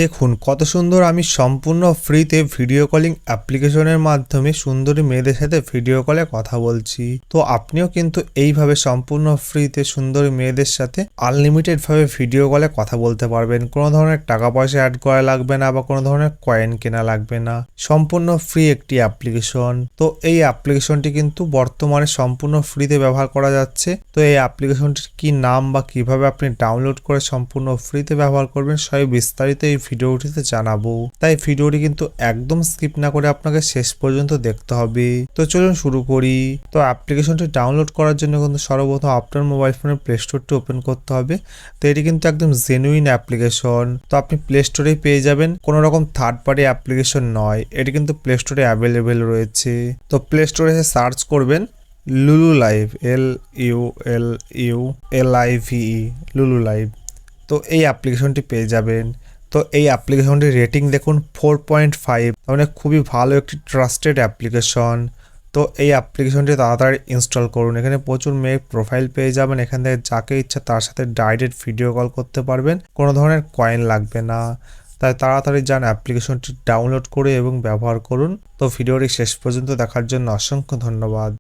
দেখুন কত সুন্দর আমি সম্পূর্ণ ফ্রিতে ভিডিও কলিং অ্যাপ্লিকেশনের মাধ্যমে সুন্দরী মেয়েদের সাথে ভিডিও কলে কথা বলছি। তো আপনিও কিন্তু এইভাবে সম্পূর্ণ ফ্রিতে সুন্দরী মেয়েদের সাথে আনলিমিটেড ভাবে ভিডিও কলে কথা বলতে পারবেন। কোনো ধরনের টাকা পয়সা অ্যাড করা লাগবে না বা কোনো ধরনের কয়েন কেনা লাগবে না। সম্পূর্ণ ফ্রি একটি অ্যাপ্লিকেশন। তো এই অ্যাপ্লিকেশনটি কিন্তু বর্তমানে সম্পূর্ণ ফ্রিতে ব্যবহার করা যাচ্ছে। তো এই অ্যাপ্লিকেশনটির কি নাম বা কিভাবে আপনি ডাউনলোড করে সম্পূর্ণ ফ্রিতে ব্যবহার করবেন সবই বিস্তারিত এই ভিডিওটিতে জানাবো। তাই ভিডিওটি কিন্তু একদম স্কিপ না করে আপনাকে শেষ পর্যন্ত দেখতে হবে। তো চলুন শুরু করি। তো অ্যাপ্লিকেশনটি ডাউনলোড করার জন্য কিন্তু সর্বপ্রথম আপনার মোবাইল ফোনের প্লে স্টোরটি ওপেন করতে হবে। তো এটি কিন্তু একদম জেনুইন অ্যাপ্লিকেশন। তো আপনি প্লে স্টোরেই পেয়ে যাবেন, কোনো রকম থার্ড পার্টি অ্যাপ্লিকেশন নয়। এটি কিন্তু প্লে স্টোরে অ্যাভেলেবেল রয়েছে। তো প্লে স্টোরে এসে সার্চ করবেন লুলু লাইভ, LULULIVE, লুলু লাইভ। তো এই অ্যাপ্লিকেশনটি পেয়ে যাবেন। তো এই অ্যাপ্লিকেশনটির রেটিং দেখুন 4.5, মানে খুবই ভালো একটি ট্রাস্টেড অ্যাপ্লিকেশন। তো এই অ্যাপ্লিকেশনটি তাড়াতাড়ি ইনস্টল করুন। এখানে প্রচুর মেয়ের প্রোফাইল পেয়ে যাবেন। এখান থেকে যাকে ইচ্ছা তার সাথে ডাইরেক্ট ভিডিও কল করতে পারবেন, কোনো ধরনের কয়েন লাগবে না। তাই তাড়াতাড়ি যান অ্যাপ্লিকেশনটি ডাউনলোড করে এবং ব্যবহার করুন। তো ভিডিওটি শেষ পর্যন্ত দেখার জন্য অসংখ্য ধন্যবাদ।